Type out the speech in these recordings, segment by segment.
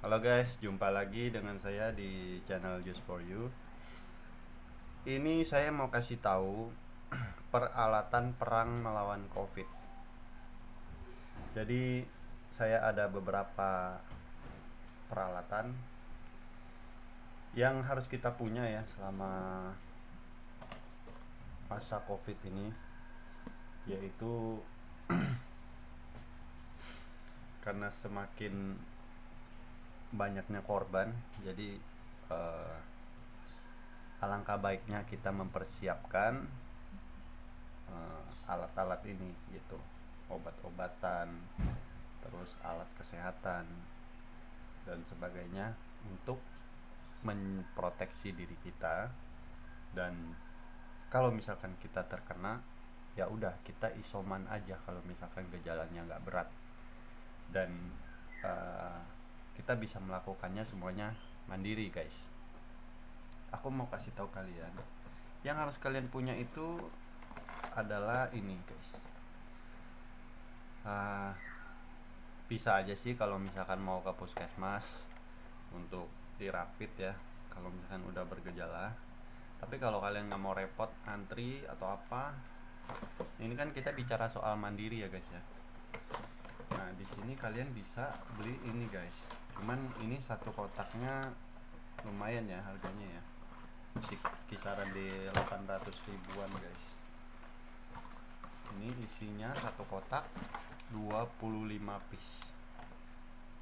Halo guys, jumpa lagi dengan saya di channel Just For You. Ini saya mau kasih tahu peralatan perang melawan COVID. Jadi saya ada beberapa peralatan yang harus kita punya ya selama masa COVID ini, yaitu karena semakin banyaknya korban, jadi eh, alangkah baiknya kita mempersiapkan alat-alat ini gitu, obat-obatan, terus alat kesehatan dan sebagainya untuk memproteksi diri kita. Dan kalau misalkan kita terkena, ya udah kita isoman aja kalau misalkan gejalanya nggak berat, dan uh, kita bisa melakukannya semuanya mandiri guys. Aku mau kasih tahu kalian, yang harus kalian punya itu adalah ini guys. uh, Bisa aja sih kalau misalkan mau ke puskesmas untuk dirapit ya, kalau misalkan udah bergejala. Tapi kalau kalian nggak mau repot antri atau apa, ini kan kita bicara soal mandiri ya guys ya. Nah di sini kalian bisa beli ini guys. Cuman ini satu kotaknya lumayan ya harganya ya, kisaran di 800 ribuan guys. Ini isinya satu kotak 25 piece.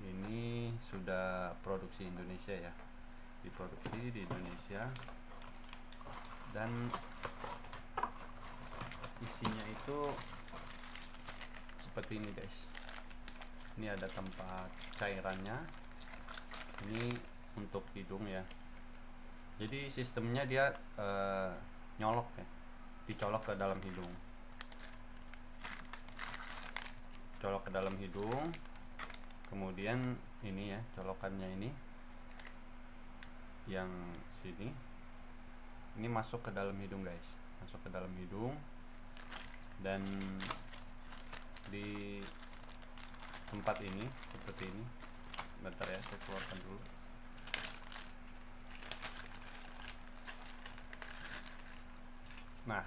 Ini sudah produksi Indonesia ya, diproduksi di Indonesia. Dan isinya itu seperti ini guys. Ini ada tempat cairannya. Ini untuk hidung ya. Jadi sistemnya dia nyolok ya, dicolok ke dalam hidung, colok ke dalam hidung. Kemudian ini ya colokannya, ini yang sini, ini masuk ke dalam hidung guys, masuk ke dalam hidung. Dan di tempat ini seperti ini. Bentar ya, saya keluarkan dulu. Nah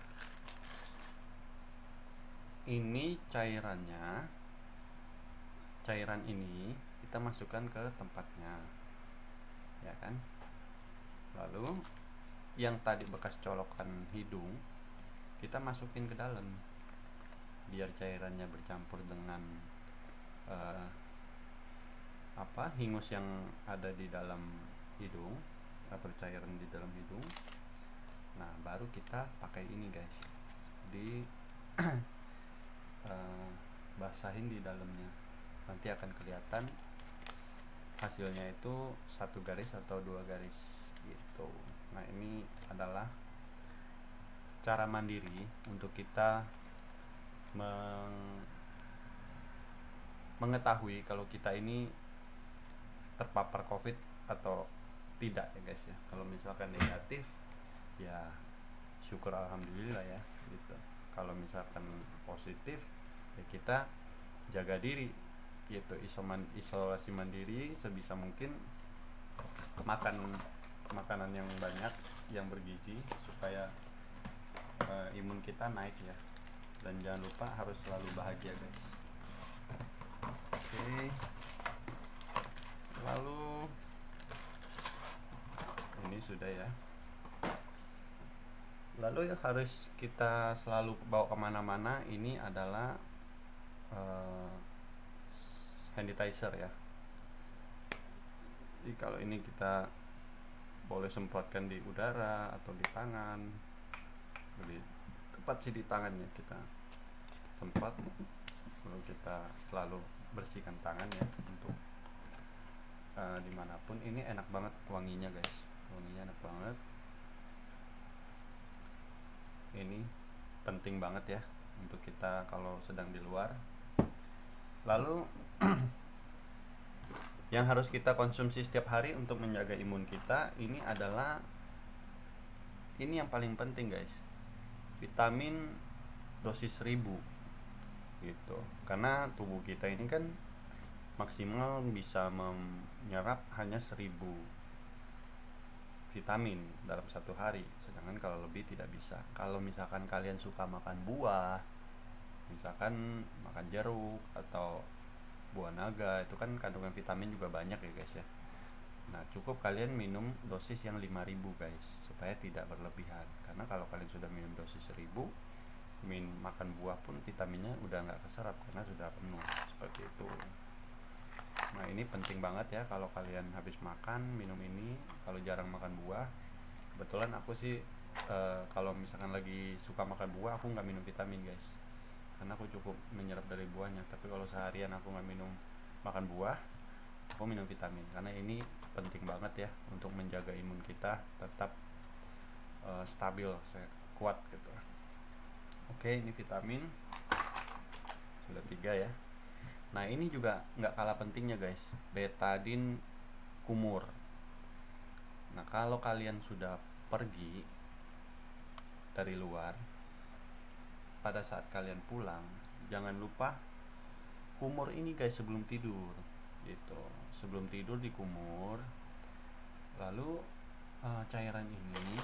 ini cairannya, cairan ini kita masukkan ke tempatnya ya kan. Lalu yang tadi bekas colokan hidung kita masukin ke dalam, biar cairannya bercampur dengan hingus yang ada di dalam hidung atau cairan di dalam hidung. Nah baru kita pakai ini guys, di basahin di dalamnya. Nanti akan kelihatan hasilnya itu satu garis atau dua garis gitu. Nah ini adalah cara mandiri untuk kita mengetahui kalau kita ini terpapar COVID atau tidak ya guys ya. Kalau misalkan negatif ya syukur alhamdulillah ya gitu. Kalau misalkan positif ya kita jaga diri gitu, isolasi mandiri sebisa mungkin, makan makanan yang banyak yang bergizi supaya imun kita naik ya. Dan jangan lupa harus selalu bahagia guys. Oke. Lalu ini sudah ya. Lalu yang harus kita selalu bawa kemana-mana ini adalah sanitizer ya. Jadi kalau ini kita boleh semprotkan di udara atau di tangan, di tepat sih di tangannya kita semprot. Lalu kita selalu bersihkan tangan ya untuk dimanapun. Ini enak banget wanginya guys, wanginya enak banget. Ini penting banget ya untuk kita kalau sedang di luar. Lalu yang harus kita konsumsi setiap hari untuk menjaga imun kita ini adalah, ini yang paling penting guys, vitamin dosis 1000 gitu. Karena tubuh kita ini kan maksimal bisa menyerap hanya 1000 vitamin dalam satu hari, sedangkan kalau lebih tidak bisa. Kalau misalkan kalian suka makan buah, misalkan makan jeruk atau buah naga, itu kan kandungan vitamin juga banyak ya guys ya. Nah, cukup kalian minum dosis yang 5000 guys, supaya tidak berlebihan. Karena kalau kalian sudah minum dosis 1000, makan buah pun vitaminnya udah nggak keserap karena sudah penuh, seperti itu. Nah, ini penting banget ya kalau kalian habis makan minum ini. Kalau jarang makan buah, kebetulan aku sih kalau misalkan lagi suka makan buah, aku nggak minum vitamin guys, karena aku cukup menyerap dari buahnya. Tapi kalau seharian aku nggak minum makan buah, aku minum vitamin, karena ini penting banget ya untuk menjaga imun kita tetap stabil, kuat gitu. Oke, ini vitamin sudah 3 ya. Nah, ini juga nggak kalah pentingnya guys, betadin kumur. Nah, kalau kalian sudah pergi dari luar, pada saat kalian pulang, jangan lupa kumur ini guys sebelum tidur gitu. Sebelum tidur dikumur. Lalu cairan ini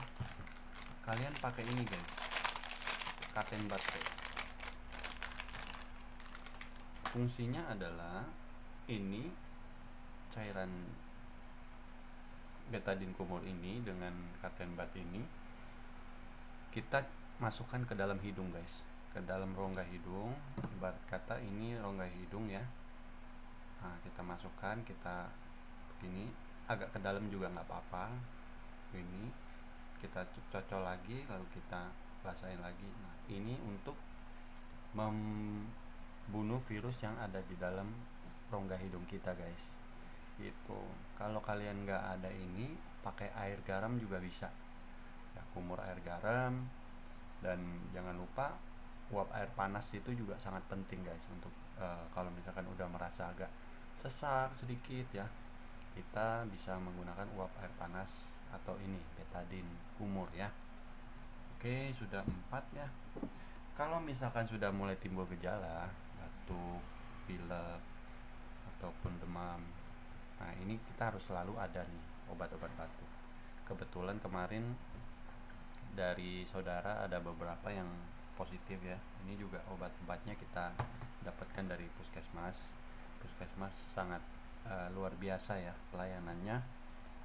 kalian pakai ini guys, katen baterai. Fungsinya adalah ini cairan betadin kumur ini dengan katen bat ini kita masukkan ke dalam hidung guys, ke dalam rongga hidung. Ibarat kata ini rongga hidung ya. Nah, kita masukkan, kita begini, agak ke dalam juga nggak apa-apa. Ini kita cocok lagi, lalu kita basahin lagi. Nah, ini untuk membunuh virus yang ada di dalam rongga hidung kita guys. Gitu. Kalau kalian nggak ada ini, pakai air garam juga bisa. Ya, kumur air garam. Dan jangan lupa uap air panas itu juga sangat penting guys, untuk kalau misalkan udah merasa agak sesak sedikit ya, kita bisa menggunakan uap air panas atau ini betadin kumur ya. Oke, sudah 4 ya. Kalau misalkan sudah mulai timbul gejala batuk, pilek ataupun demam, nah ini kita harus selalu ada nih obat-obat batuk. Kebetulan kemarin dari saudara ada beberapa yang positif ya. Ini juga obat-obatnya kita dapatkan dari puskesmas. Puskesmas sangat luar biasa ya pelayanannya,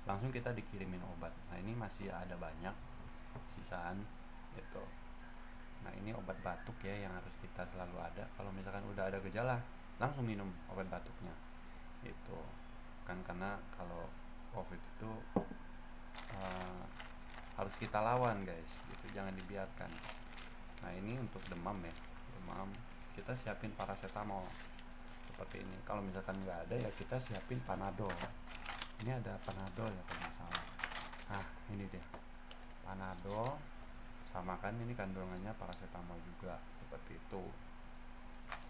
langsung kita dikirimin obat. Nah, ini masih ada banyak sisaan gitu. Nah, ini obat batuk ya yang harus kita selalu ada. Kalau misalkan udah ada gejala, langsung minum obat batuknya gitu kan, karena kalau COVID itu harus kita lawan guys gitu, jangan dibiarkan. Nah, ini untuk demam ya, demam kita siapin paracetamol seperti ini. Kalau misalkan nggak ada ya kita siapin panadol. Ini ada panadol ya kalau nggak salah. Nah, ini deh panadol, sama kan ini kandungannya paracetamol juga, seperti itu.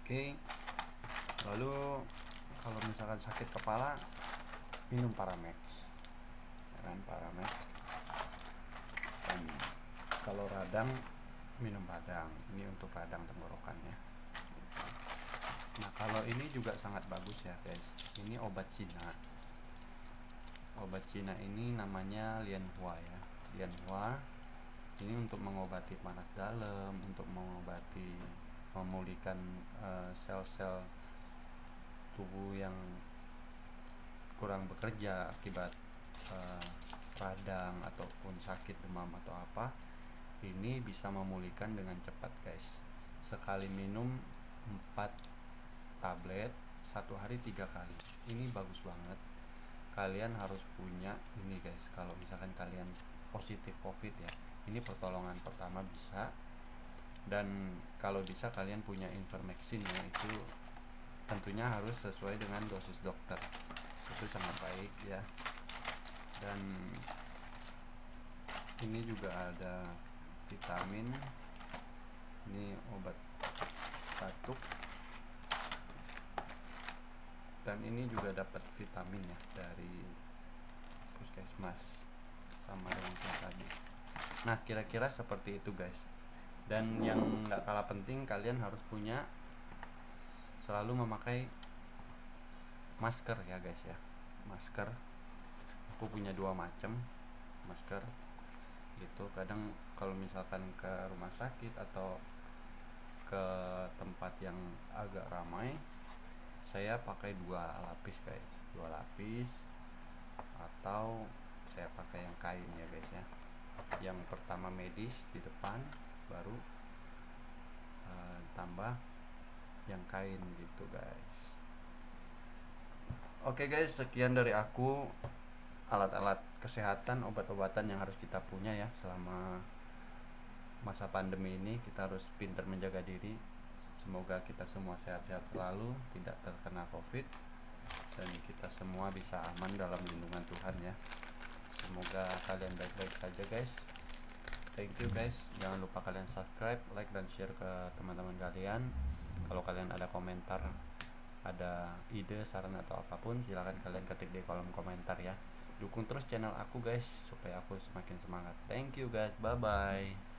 Oke, lalu kalau misalkan sakit kepala, minum Paramex ya kan, Paramex. Dan kalau radang, minum radang. Ini untuk radang tenggorokannya. Nah, kalau ini juga sangat bagus ya guys, ini obat Cina. Obat Cina ini namanya Lianhua ya, Lianhua. Ini untuk mengobati panas dalam, untuk mengobati, memulihkan sel-sel tubuh yang kurang bekerja akibat radang ataupun sakit demam atau apa. Ini bisa memulihkan dengan cepat guys. Sekali minum 4 tablet, 1 hari 3 kali. Ini bagus banget. Kalian harus punya ini guys, kalau misalkan kalian positif COVID ya. Ini pertolongan pertama bisa. Dan kalau bisa kalian punya Ivermectin ya, itu tentunya harus sesuai dengan dosis dokter. Itu sangat baik ya. Dan ini juga ada vitamin, ini obat batuk, dan ini juga dapat vitamin ya dari puskesmas sama dengan yang tadi. Nah, kira-kira seperti itu guys. Dan yang nggak kalah penting, kalian harus punya, selalu memakai masker ya guys ya. Masker aku punya 2 macam masker gitu. Kadang kalau misalkan ke rumah sakit atau ke tempat yang agak ramai, saya pakai 2 lapis guys, 2 lapis, atau saya pakai yang kain ya guys ya. Yang pertama medis di depan, baru tambah yang kain gitu guys. Oke guys, sekian dari aku, alat-alat kesehatan, obat-obatan yang harus kita punya ya selama masa pandemi ini. Kita harus pintar menjaga diri. Semoga kita semua sehat-sehat selalu, tidak terkena COVID, dan kita semua bisa aman dalam lindungan Tuhan ya. Semoga kalian baik-baik saja guys. Thank you guys. Jangan lupa kalian subscribe, like, dan share ke teman-teman kalian. Kalau kalian ada komentar, ada ide, saran, atau apapun, silahkan kalian ketik di kolom komentar ya. Dukung terus channel aku guys, supaya aku semakin semangat. Thank you guys, bye bye.